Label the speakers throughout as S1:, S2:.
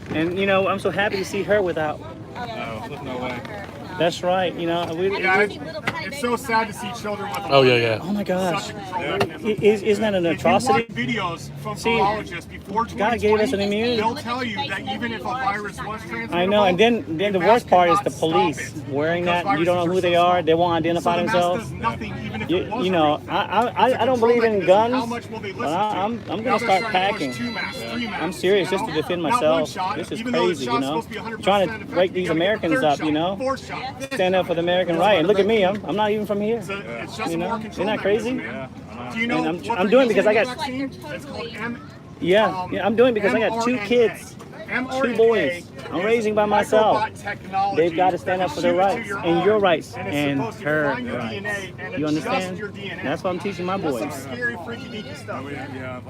S1: And, you know, I'm so happy to see her without.
S2: No, there's no way.
S1: That's right. You know,
S3: It's so sad to see children with.
S2: Oh, yeah.
S1: oh my gosh.
S3: Such a control mechanism.
S1: Isn't that an atrocity?
S3: If you watch videos from
S1: See,
S3: virologists before 2020,
S1: God gave us an immunity.
S3: they'll tell you that even if a virus was transmissible,
S1: I know, and then the worst part is the police wearing that. You don't know who they are. They won't identify themselves. You know, I don't believe in guns, but I'm gonna start packing. I'm serious, just to defend myself. This is crazy, you know. Trying to wake these Americans up, you know. Stand up for the American right. And look at me, I'm not even from here. You know, isn't that crazy?
S3: Do you know
S1: And I'm doing it because I got.
S3: It's called
S1: Yeah, I'm doing it because I got 2 kids. 2 boys. I'm raising by myself. They've got to stand up for their rights and your rights and her rights. You understand? That's what I'm teaching my boys.
S3: Some scary, freaky, deaky stuff.
S2: Yeah,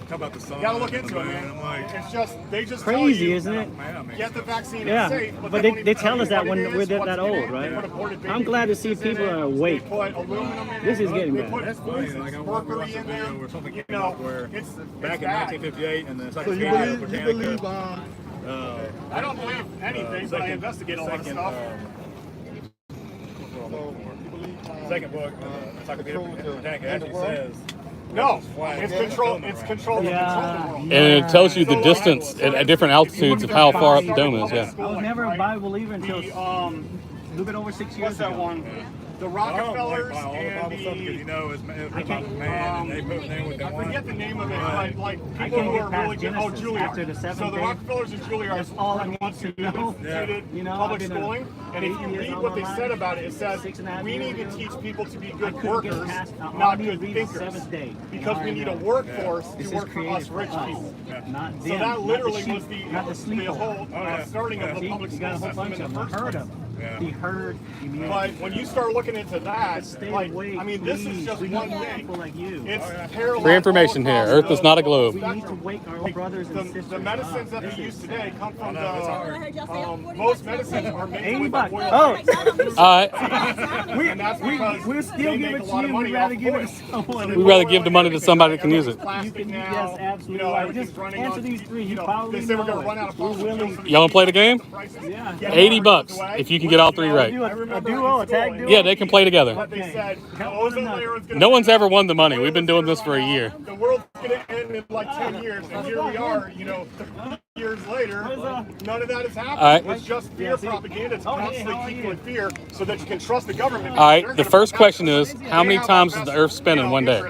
S2: talk about the sun.
S3: You gotta look into it, man. It's just they just
S1: Crazy,
S3: tell you,
S1: isn't it?
S3: get the vaccine.
S1: Yeah,
S3: It's safe,
S1: but they tell us that when we're that old, right? I'm glad to see people are awake. This is getting bad.
S2: That's funny. Like I remember watching a video where something came out where back in 1958 and the second
S3: I don't believe anything, but I investigate a lot of stuff.
S2: Second book, Encyclopedia Britannica actually says.
S3: No, it's control. It's control.
S1: Yeah.
S4: And it tells you the distance at different altitudes of how far up the dome is. Yeah.
S1: I was never a Bible believer until a little bit over 6 years
S3: What's that
S1: ago.
S3: one? The Rockefellers
S2: all the
S3: and
S2: Bible stuff because you know it's about man and they put the name with
S3: I
S2: the one.
S3: forget the name of it, like
S1: I
S3: people
S1: can't
S3: who
S1: get
S3: are
S1: past
S3: really good. Oh,
S1: Genesis
S3: Juilliard.
S1: after the seventh
S3: So the
S1: day.
S3: Rockefellers and Juilliard
S1: That's all I
S3: are
S1: need
S3: ones
S1: to
S3: who
S1: know.
S3: instituted
S1: You know,
S3: public
S1: I've been
S3: schooling. And if you
S1: 8 years
S3: read
S1: all
S3: what
S1: my
S3: they
S1: life,
S3: said about it, it says
S1: 6.5
S3: we
S1: years
S3: need to
S1: ago.
S3: teach people to be
S1: I
S3: good
S1: couldn't get
S3: workers,
S1: past
S3: not good
S1: the
S3: thinkers.
S1: seventh day.
S3: Because we need a workforce to work for us rich people.
S1: Not
S3: So
S1: them,
S3: that
S1: not
S3: literally
S1: the sheep,
S3: was the
S1: not the sleeper.
S3: whole starting of the
S1: See,
S3: public
S1: you
S3: school
S1: got a whole
S3: system
S1: bunch
S3: in the
S1: of them.
S3: first
S1: Herd
S3: place.
S1: of them. The herd immunity.
S3: But when you start looking into that,
S1: Stay
S3: like,
S1: awake,
S3: I mean, this is
S1: please.
S3: just
S1: We
S3: one
S1: need
S3: thing.
S1: people like you.
S3: It's parallel
S4: For information
S3: all
S4: here,
S3: across
S4: Earth is not a
S3: the
S4: globe.
S1: We need to
S3: spectrum.
S1: wake our own brothers and sisters
S3: The medicines
S1: up.
S3: that
S1: This
S3: they
S1: is-
S3: use today come from
S2: it's
S3: most medicines are made
S1: 80
S3: with
S1: bucks.
S3: oil.
S1: Oh,
S4: All right.
S3: And that's because
S1: we'll still
S3: they
S1: give
S3: make
S1: it
S3: a
S1: to
S3: lot of
S1: you.
S3: money
S1: We'd rather
S3: off
S1: give it
S3: oil.
S1: to someone.
S3: So
S4: We'd rather give the money to somebody that can use it.
S1: You
S3: Plastic
S1: can,
S3: now,
S1: yes, absolutely.
S3: you know,
S1: Right.
S3: everything's
S1: Just
S3: running
S1: answer
S3: on-
S1: these 3. You
S3: you know,
S1: probably
S3: they say we're
S1: know
S3: gonna run out
S1: it.
S3: of
S1: We're
S3: fossil
S1: willing.
S3: fuels.
S4: Y'all want to play the game?
S1: Yeah.
S4: $80 if you can get all 3 right.
S1: Do
S3: I
S1: a
S3: remember
S1: duo, a
S3: in
S1: tag
S3: school,
S1: duo.
S4: Yeah, they can play together.
S3: But they
S1: Okay.
S3: said the
S1: Count
S3: ozone
S1: one
S3: layer is gonna
S4: No one's ever won the money. We've been doing this for a year.
S3: The world's gonna end in like 10 years, and here we are, you know, years later, none of that has happened.
S4: All right.
S3: It's just fear propaganda. It's constantly keeping you in fear so that you can trust the government.
S4: All right. The first question is, how many times does the Earth spin in one day?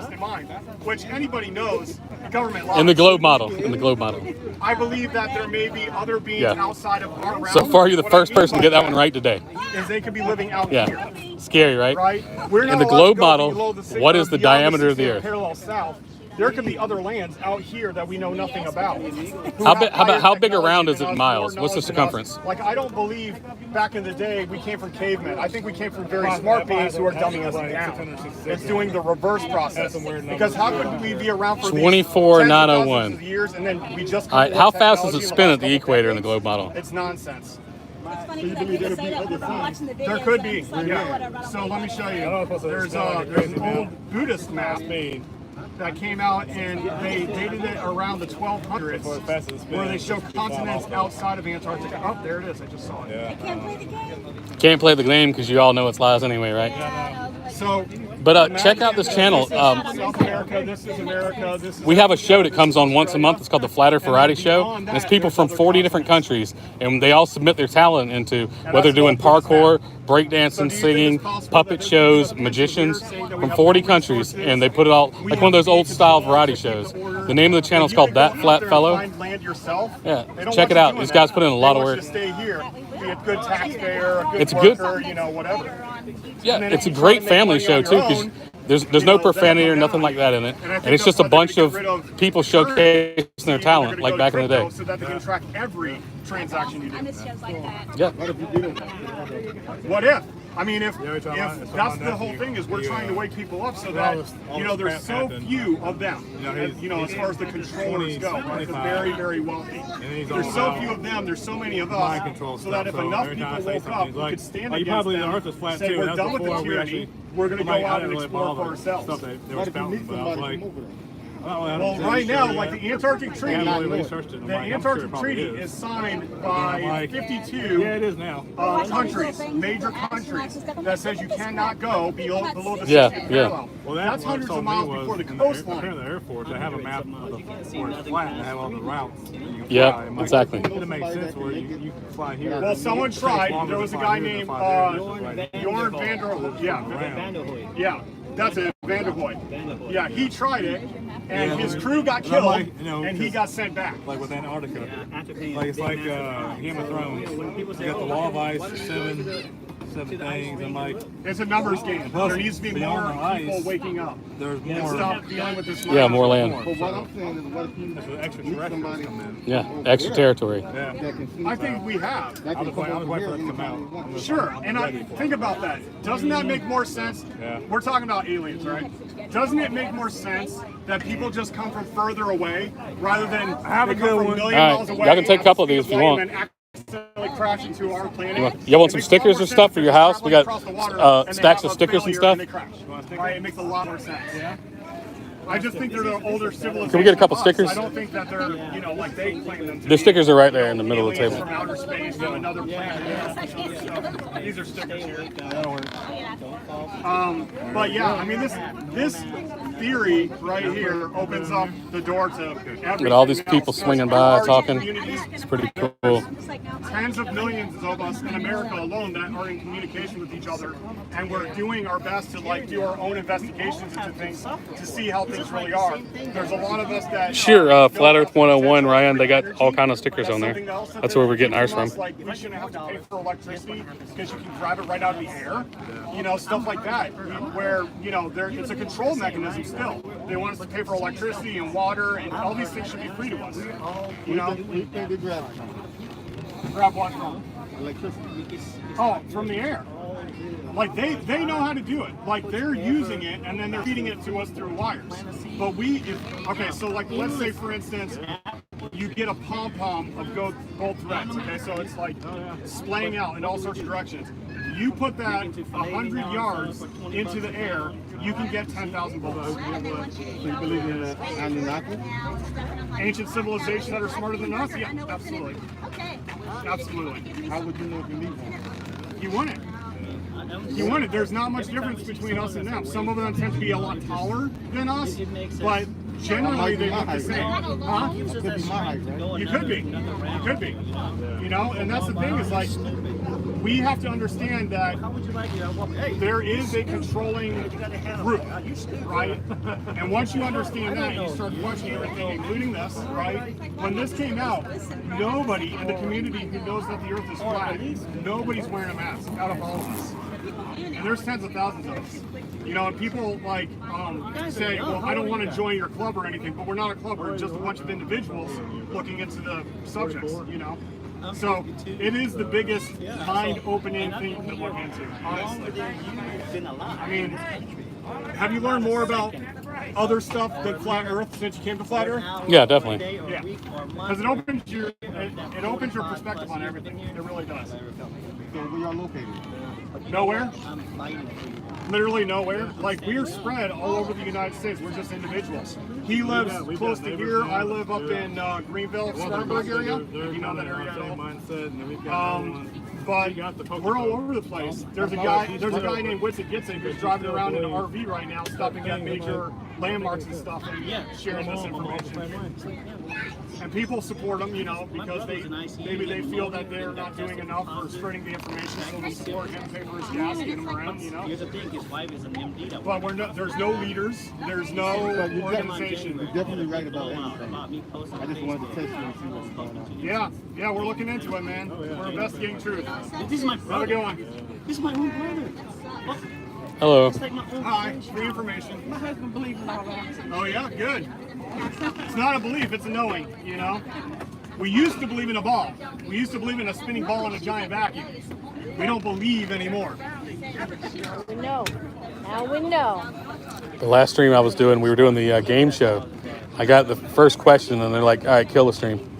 S3: Which anybody knows, the government lies.
S4: In the globe model. In the globe model.
S3: I believe that there may be other beings
S4: Yeah.
S3: outside of our realm.
S4: So far, you're the
S3: What I
S4: first
S3: mean
S4: person to
S3: by
S4: get that one right today.
S3: Is they could be living out
S4: Yeah.
S3: here.
S4: Scary, right?
S3: Right? We're not
S4: In the
S3: allowed
S4: globe
S3: to go
S4: model,
S3: below the
S4: what is the
S3: beyond
S4: diameter of the
S3: 60
S4: Earth?
S3: Parallel south. There could be other lands out here that we know nothing about.
S4: How big around is it in miles? What's the circumference?
S3: Like, I don't believe back in the day we came from cavemen. I think we came from very smart beings who are dumbing us down. It's doing the reverse process. Because how could we be around for
S4: 24,901.
S3: these years and then we just
S4: All right. How fast does it spin at the equator in the globe model?
S3: It's nonsense.
S5: It's funny because I used to say that because I'm watching the videos.
S3: There could be.
S5: and I'm
S3: Yeah. So let me show you. There's an old Buddhist map that came out and they dated it around the 1200s where they show continents outside of Antarctica. Oh, there it is. I just saw it.
S5: I can't play the game.
S4: Can't play the game because you all know it's lies anyway, right?
S3: So,
S4: But check out this channel.
S3: South America, this is America, this is
S4: We have a show that comes on once a month. It's called the Flat Earth Variety Show. And it's people from 40 different countries. And they all submit their talent into whether doing parkour, breakdancing, singing, puppet shows, magicians from 40 countries. And they put it all like one of those old style variety shows. The name of the channel is called That Flat Fellow. Yeah, check it out. These guys put in a lot of work.
S3: Stay here, be a good taxpayer, a good
S4: It's a good-
S3: worker, you know, whatever.
S4: Yeah, it's a great family show too because there's no profanity or nothing like that in it. And it's just a bunch of people showcasing their talent like back in the day.
S3: So that they can track every transaction you
S5: I
S3: do.
S5: miss shows like that.
S4: Yeah.
S3: What if? I mean, if that's the whole thing is we're trying to wake people up so that, you know, there's so few of them, you know, as far as the controllers go, right? The very, very wealthy. There's so few of them, there's so many of us, so that if enough people woke up, we could stand against them, say we're done with the tyranny, we're going to go out and explore for ourselves. Well, right now, like the Antarctic Treaty,
S2: the
S3: the Antarctic Treaty is signed by 52
S2: Yeah, it is now.
S3: countries, major countries, that says you cannot go below the 60th
S4: Yeah,
S3: parallel.
S2: Well,
S3: That's hundreds of miles before the coastline.
S2: Apparently, the Air Force, they have a map of where it's flat and they have all the routes. You can
S4: Yeah,
S2: fly. It might-
S4: exactly.
S2: It makes sense where you can fly here.
S3: Well, someone
S2: It takes
S3: tried.
S2: longer
S3: There
S2: to
S3: was a
S2: fly
S3: guy
S2: here than
S3: named
S2: fly there. Right.
S3: Jorn yeah, that's it, Vanderhoy. Yeah, he tried it, and his crew got
S2: And I'm
S3: killed,
S2: like, you know,
S3: and he got sent back.
S2: Like with Antarctica. Like it's like Game of Thrones. You got the Wall of Ice, the seven things. I'm like,
S3: It's a numbers game. There needs to be more
S2: beyond the
S3: people
S2: ice,
S3: waking up
S2: there's
S3: and
S2: more.
S3: stop dealing with this.
S4: Yeah, more land.
S6: But what I'm saying is, what if you
S2: That's what
S6: meet
S2: extraterrestrials
S6: somebody
S2: come in.
S4: Yeah, extra territory.
S2: Yeah.
S6: that can see
S3: I think we have.
S6: that
S2: I
S6: can
S2: was
S6: come
S2: waiting
S6: over
S2: for
S6: here
S2: it to come
S6: anytime
S2: out.
S6: they want.
S3: Sure, and I think about that. Doesn't that make more sense?
S2: Yeah.
S3: We're talking about aliens, right? Doesn't it make more sense that people just come from further away rather than
S2: Have a
S3: they come
S2: good
S3: from
S2: one.
S3: a million
S4: All right,
S3: miles away?
S4: y'all can take a
S3: at
S4: couple of
S3: the
S4: these
S3: speed
S4: if you
S3: light
S4: want.
S3: and then accidentally crash into our planet.
S4: Y'all want some
S3: It makes a lot
S4: stickers
S3: more
S4: or stuff
S3: sense
S4: for
S3: if
S4: your
S3: they're
S4: house? We
S3: traveling
S4: got,
S3: across the water and they
S4: stacks
S3: have
S4: of
S3: a
S4: stickers and
S3: failure
S4: stuff.
S3: they crash. Right? It makes a lot more sense. Yeah. I just think they're the older civilization.
S4: Can we get a couple
S3: than us.
S4: stickers?
S3: I don't think that they're, like they claim them to
S4: The
S3: be,
S4: stickers are right there in the middle of the
S3: aliens
S4: table.
S3: from outer space from another planet. So, these are stickers here. But yeah, I mean this theory right here opens up the door to everything.
S4: With all these
S3: else.
S4: people
S3: There's
S4: swinging by,
S3: large
S4: talking.
S3: communities.
S4: It's pretty cool.
S3: Tens of millions of us in America alone that are in communication with each other, and we're doing our best to do our own investigations into things to see how things really are. There's a lot of us that
S4: Sure, Flat Earth 101, Ryan, they got all kind of stickers on there. That's where we're getting ours from.
S3: Like we shouldn't have to pay for electricity because you can grab it right out of the air. Stuff like that. Where it's a control mechanism still. They want us to pay for electricity and water, and all these things should be free to us.
S6: Where you think they grab it from?
S3: Grab what from?
S6: Electricity.
S3: Oh, from the air. Like they know how to do it. Like they're using it and then they're feeding it to us through wires. But so like let's say for instance you get a pom-pom of gold threads, okay? So it's like splaying out in all sorts of directions. You put that 100 yards into the air, you can get 10,000 volts.
S6: So you believe in Anunnaki?
S3: Ancient civilizations that are smarter than us? Yeah, absolutely. Absolutely.
S6: How would you know if you need one?
S3: You want it. You want it. There's not much difference between us and them. Some of them tend to be a lot taller than us, but generally they look the same. Huh?
S6: That could be my height, right?
S3: You could be. You could be. And that's the thing is like, we have to understand that there is a controlling group, right? And once you understand that, you start questioning everything, including this, right? When this came out, nobody in the community who knows that the Earth is flat, nobody's wearing a mask out of all of us. And there's tens of thousands of us. And people say, well, I don't want to join your club or anything, but we're not a club, we're just a bunch of individuals looking into the subjects, So it is the biggest mind-opening thing to look into, honestly. I mean, have you learned more about other stuff than Flat Earth since you came to Flat Earth?
S4: Yeah, definitely.
S3: Yeah, because it opens your perspective on everything. It really does.
S6: So where y'all located?
S3: Nowhere? Literally nowhere. Like we're spread all over the United States. We're just individuals. He lives close to here. I live up in Greenville, Spartanburg area. If you know that area. But we're all over the place. There's a guy named Witsit Gitsit who's driving around in an RV right now, stopping at major landmarks and stuff and sharing this information. And people support him, because maybe they feel that they're not doing enough for spreading the information, so they support him, pay for his gas, get him around,
S1: Here's the thing, his wife is an MD.
S3: But there's no leaders, there's no organization.
S6: You're definitely right about everything. I just wanted to test you and see what's going on.
S3: Yeah, we're looking into it, man. We're investigating truth.
S1: This is my
S3: How's it
S1: brother.
S3: going?
S1: This is my own brother.
S4: Hello.
S1: It's like my own
S3: Hi, free information.
S1: My husband believes in all that.
S3: Oh yeah, good. It's not a belief, it's a knowing, We used to believe in a ball. We used to believe in a spinning ball in a giant vacuum. We don't believe anymore.
S7: We know. Now we know.
S4: The last stream I was doing, we were doing the game show. I got the first question, and they're like, all right, kill the stream.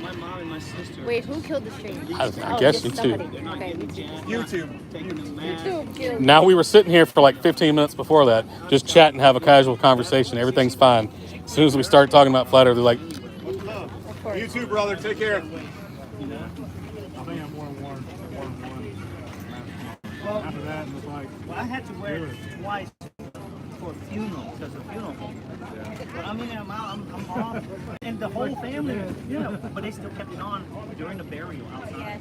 S1: my mom and my sister.
S7: Wait, who killed the stream?
S4: I guess you
S7: just
S4: too.
S7: somebody. Okay,
S3: YouTube.
S7: YouTube killed.
S4: Now we were sitting here for like 15 minutes before that, just chatting, have a casual conversation. Everything's fine. As soon as we start talking about flat Earth, they're like,
S3: YouTube, brother, take care.
S2: I think I'm more than one.
S1: Well,
S2: After that, it's like,
S1: I had to wear it twice for a funeral, because of funeral. But I mean, I'm out, I'm off, and the whole family, but they still kept it on during the burial outside.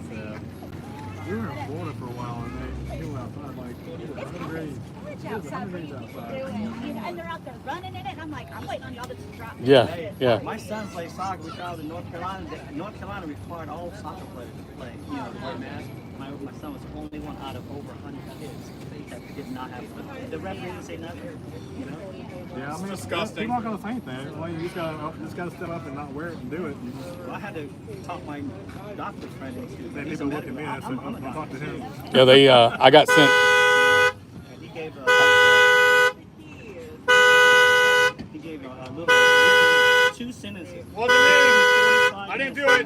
S2: we were in Florida for a while, and they were outside like 100 degrees.
S5: Outside, but and they're out there running in it. And I'm like, I'm waiting on y'all to drop.
S4: yeah.
S1: My son plays soccer. We traveled in North Carolina. North Carolina required all soccer players to play, to wear masks. My son was the only one out of over 100 kids that did not have. The ref didn't say nothing.
S2: Yeah, I mean,
S3: disgusting.
S2: People aren't gonna think that. Well, you just gotta step up and not wear it and do it.
S1: Well, I had to talk my doctor friend into.
S2: Then people look at me and I said, I'll talk to him.
S4: Yeah, they. I got sent.
S1: And he gave a little 2 sentences.
S3: What's the name? I didn't do it.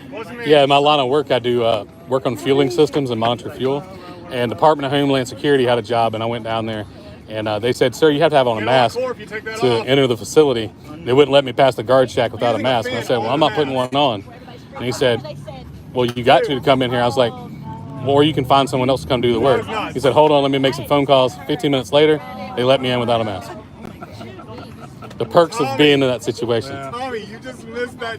S3: What's the name?
S4: Yeah, in my line of work, I do work on fueling systems and monitor fuel. And Department of Homeland Security had a job, and I went down there, and they said, "Sir, you have to have on a mask to enter the facility." They wouldn't let me pass the guard shack without a mask. And I said, "Well, I'm not putting one on." And he said, "Well, you got to come in here." I was like, "Well, or you can find someone else to come do the work." He said, "Hold on, let me make some phone calls." 15 minutes later, they let me in without a mask. The perks of being in that situation.
S3: Tommy, you just missed that.